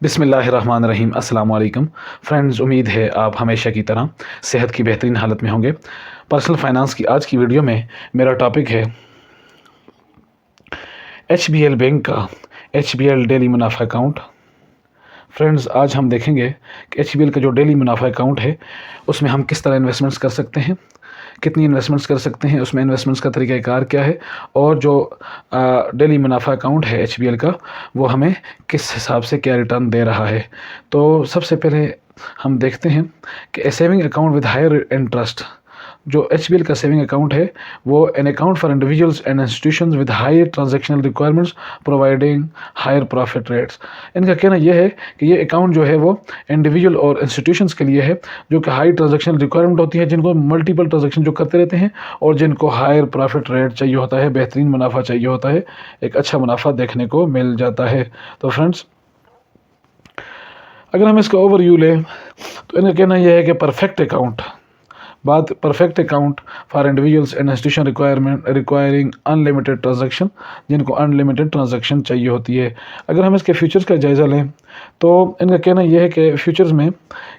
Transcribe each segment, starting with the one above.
बिस्मिल्लाहिर्रहमानिर्रहीम। अस्सलाम वालेकुम फ्रेंड्स, उम्मीद है आप हमेशा की तरह सेहत की बेहतरीन हालत में होंगे। पर्सनल फाइनेंस की आज की वीडियो में मेरा टॉपिक है HBL बैंक का HBL डेली मुनाफा अकाउंट। फ्रेंड्स, आज हम देखेंगे कि HBL का जो डेली मुनाफा अकाउंट है उसमें हम किस तरह इन्वेस्टमेंट्स कर सकते हैं, कितनी इन्वेस्टमेंट्स कर सकते हैं, उसमें इन्वेस्टमेंट्स का तरीक़ाकार क्या है, और जो डेली मुनाफा अकाउंट है HBL का वो हमें किस हिसाब से क्या रिटर्न दे रहा है। तो सबसे पहले हम देखते हैं कि saving account with higher interest, जो HBL का सेविंग अकाउंट है वो an account for individuals and institutions with high transactional requirements providing higher profit rates. इनका कहना यह है कि ये अकाउंट जो है वो इंडिविजुअल और इंस्टीट्यूशंस के लिए है जो कि हाई ट्रांजैक्शनल रिक्वायरमेंट होती है, जिनको मल्टीपल ट्रांजैक्शन जो करते रहते हैं और जिनको हायर प्रॉफिट रेट चाहिए होता है, बेहतरीन मुनाफा चाहिए होता है, एक अच्छा मुनाफा देखने को मिल जाता है। तो फ्रेंड्स, अगर हम इसका ओवरव्यू लें तो इनका कहना यह है कि perfect account for individuals and institution requiring unlimited transaction, जिनको अनलिमिटेड ट्रांजैक्शन चाहिए होती है। अगर हम इसके फीचर्स का जायज़ा लें तो इनका कहना यह है कि फ्यूचर्स में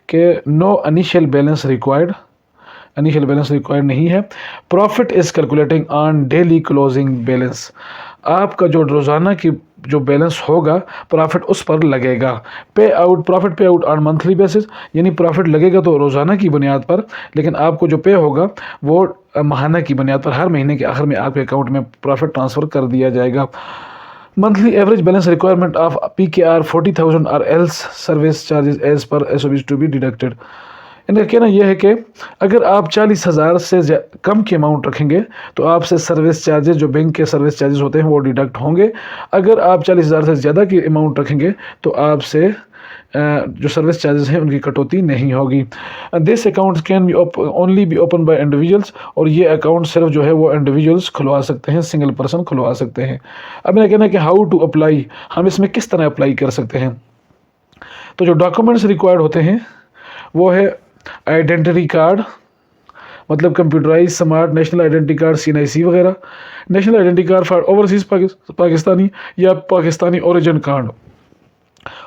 कि नो इनिशियल बैलेंस रिक्वायर्ड नहीं है। Profit is calculating on daily closing balance, आपका जो रोज़ाना की जो बैलेंस होगा प्रॉफिट उस पर लगेगा। प्रॉफिट पे आउट ऑन मंथली बेसिस, यानी प्रॉफिट लगेगा तो रोज़ाना की बुनियाद पर, लेकिन आपको जो पे होगा वो माहाना की बुनियाद पर, हर महीने के आखिर में आपके अकाउंट में प्रॉफिट ट्रांसफ़र कर दिया जाएगा। Monthly average balance requirement of PKR 40,000 और else service charges as per SOBs to be deducted. इनका कहना यह है कि अगर आप 40,000 से कम की अमाउंट रखेंगे तो आपसे सर्विस चार्जेस, जो बैंक के सर्विस चार्जेस होते हैं, वो डिडक्ट होंगे। अगर आप 40,000 से ज़्यादा की अमाउंट रखेंगे तो आपसे जो सर्विस चार्जेस हैं उनकी कटौती नहीं होगी। This account can be only be open by individuals, और ये अकाउंट सिर्फ जो है वो इंडिविजुअल्स खुलवा सकते हैं, सिंगल पर्सन खुलवा सकते हैं। अब मेरा कहना है कि हाउ टू अप्लाई, हम इसमें किस तरह अप्लाई कर सकते हैं। तो जो डॉक्यूमेंट्स रिक्वायर्ड होते हैं वो है आइडेंटिटी कार्ड, मतलब computerize smart national identity card CNIC वगैरह, national identity card for overseas Pakistani या पाकिस्तानी ओरिजिन कार्ड,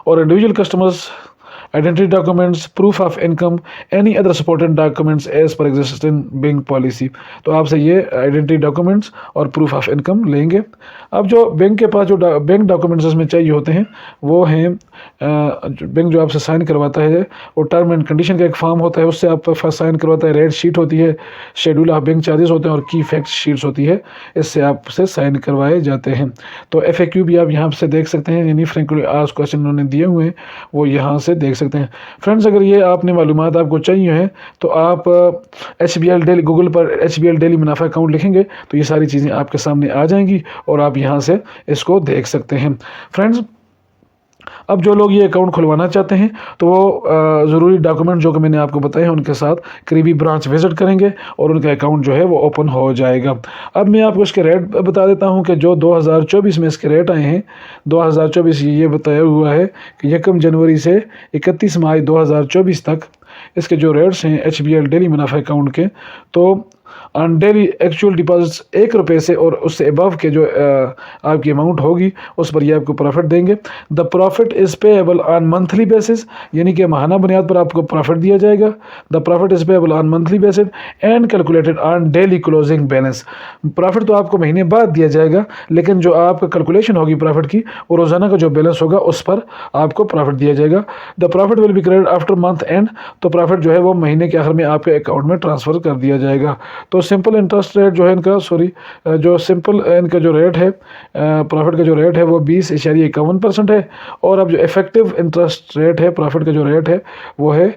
और individual customers identity documents, proof of income, any other supported documents as per existing bank policy. तो आपसे ये identity documents और proof of income लेंगे। अब जो बैंक के पास जो बैंक डॉक्यूमेंट्स इसमें चाहिए होते हैं वो हैं, बैंक जो आपसे साइन करवाता है वो टर्म एंड कंडीशन का एक फॉर्म होता है, उससे आप फर्स्ट साइन करवाता है, रेट शीट होती है, शेड्यूल ऑफ बैंक चार्जेस होते हैं और की फैक्ट शीट्स होती है, इससे आपसे साइन करवाए जाते हैं। तो FAQ भी आप यहाँ से देख सकते हैं, यानी फ्रेंकली आस्क्ड क्वेश्चन उन्होंने दिए हुए हैं वो यहाँ से देख सकते हैं। फ्रेंड्स, अगर ये आपने मालूमात आपको चाहिए है तो आप HBL डेली, गूगल पर HBL डेली मुनाफा अकाउंट लिखेंगे तो ये सारी चीज़ें आपके सामने आ जाएंगी और आप यहाँ से इसको देख सकते हैं। फ्रेंड्स, अब जो लोग ये अकाउंट खुलवाना चाहते हैं तो वो ज़रूरी डॉक्यूमेंट जो कि मैंने आपको बताए हैं उनके साथ करीबी ब्रांच विज़िट करेंगे और उनका अकाउंट जो है वो ओपन हो जाएगा। अब मैं आपको इसके रेट बता देता हूं कि जो 2024 में इसके रेट आए हैं, 2024 ये बताया हुआ है कि 1 जनवरी से 31 मार्च 2024 तक इसके जो रेट्स हैं HBL डेली मुनाफा अकाउंट के, तो ऑन डेली एक्चुअल डिपॉजिट्स ₹1 से और उससे अबव के जो आपकी अमाउंट होगी उस पर ये आपको प्रॉफिट देंगे। The profit is payable on monthly basis, यानी कि माहाना बुनियाद पर आपको प्रॉफिट दिया जाएगा। The profit is payable on monthly basis and calculated on daily closing balance. Profit तो आपको महीने बाद दिया जाएगा, लेकिन जो आपका कैलकुलेशन होगी प्रॉफिट की वो रोज़ाना का जो बैलेंस होगा उस पर आपको प्रॉफिट दिया जाएगा। The profit will be credited after month and, तो प्रॉफिट जो है वो महीने के आखिर में आपके अकाउंट में ट्रांसफ़र कर दिया जाएगा। तो सिंपल इंटरेस्ट रेट जो है इनका, जो सिंपल इनका जो रेट है, प्रॉफिट का जो रेट है वो 20.51% है, और अब जो इफेक्टिव इंटरेस्ट रेट है, प्रॉफिट का जो रेट है वो है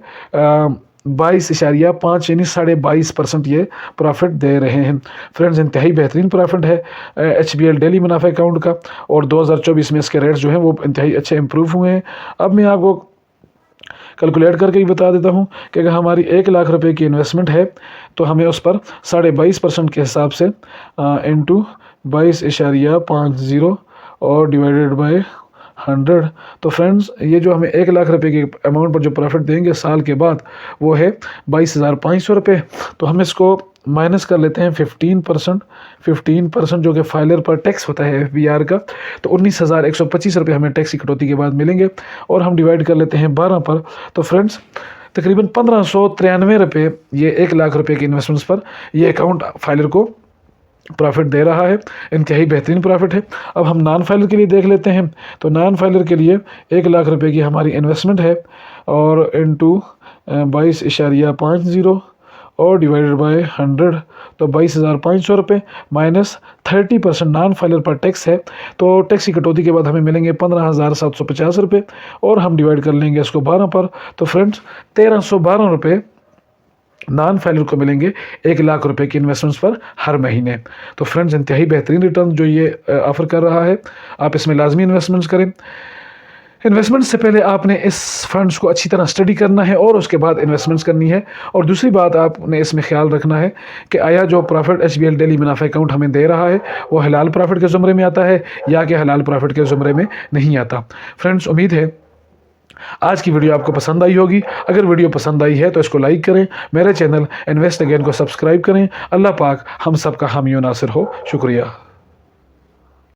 22.5, यानी 22.5% ये प्रॉफिट दे रहे हैं। फ्रेंड्स, इंतहाई बेहतरीन प्रॉफिट है HBL डेली मुनाफा अकाउंट का, और 2024 में इसके रेट्स जो हैं वो इंतहाई अच्छे इंप्रूव हुए हैं। अब मैं आपको कैलकुलेट करके ही बता देता हूँ कि अगर हमारी 1 लाख रुपए की इन्वेस्टमेंट है तो हमें उस पर 22.5% के हिसाब से इंटू 22.50 और डिवाइडेड बाय 100, तो फ्रेंड्स ये जो हमें 1 लाख रुपए के अमाउंट पर जो प्रॉफिट देंगे साल के बाद वो है 22,500 रुपये। तो हम इसको माइनस कर लेते हैं 15% जो कि फाइलर पर टैक्स होता है FBR का, तो 19,125 रुपये हमें टैक्स की कटौती के बाद मिलेंगे। और हम डिवाइड कर लेते हैं 12 पर, तो फ्रेंड्स तकरीबन 1593 रुपये, ये 1 लाख रुपये के इन्वेस्टमेंट्स पर ये अकाउंट फाइलर को प्रॉफिट दे रहा है। इंतहाई बेहतरीन प्रॉफिट है। अब हम नॉन फाइलर के लिए देख लेते हैं। तो नॉन फाइलर के लिए 1 लाख रुपए की हमारी इन्वेस्टमेंट है और इनटू 22.50 और डिवाइडेड बाय 100, तो 22,500 रुपये माइनस 30% नॉन फाइलर पर टैक्स है, तो टैक्स की कटौती के बाद हमें मिलेंगे 15,750 रुपये। और हम डिवाइड कर लेंगे इसको 12 पर, तो फ्रेंड्स 1,312 रुपये नॉन फाइलर को मिलेंगे 1 लाख रुपए की इन्वेस्टमेंट्स पर हर महीने। तो फ्रेंड्स इंतहाई बेहतरीन रिटर्न जो ये ऑफ़र कर रहा है, आप इसमें लाजमी इन्वेस्टमेंट्स करें। इन्वेस्टमेंट से पहले आपने इस फंड्स को अच्छी तरह स्टडी करना है और उसके बाद इन्वेस्टमेंट्स करनी है। और दूसरी बात आपने इसमें ख्याल रखना है कि आया जो प्रॉफिट HBL डेली मुनाफा अकाउंट हमें दे रहा है वो हलाल प्रॉफिट के ज़ुमरे में आता है या कि हलाल प्रॉफिट के ज़ुमरे में नहीं आता। फ्रेंड्स उम्मीद है आज की वीडियो आपको पसंद आई होगी। अगर वीडियो पसंद आई है तो इसको लाइक करें, मेरे चैनल इन्वेस्ट अगेन को सब्सक्राइब करें। अल्लाह पाक हम सब का हामी और नासिर हो। शुक्रिया।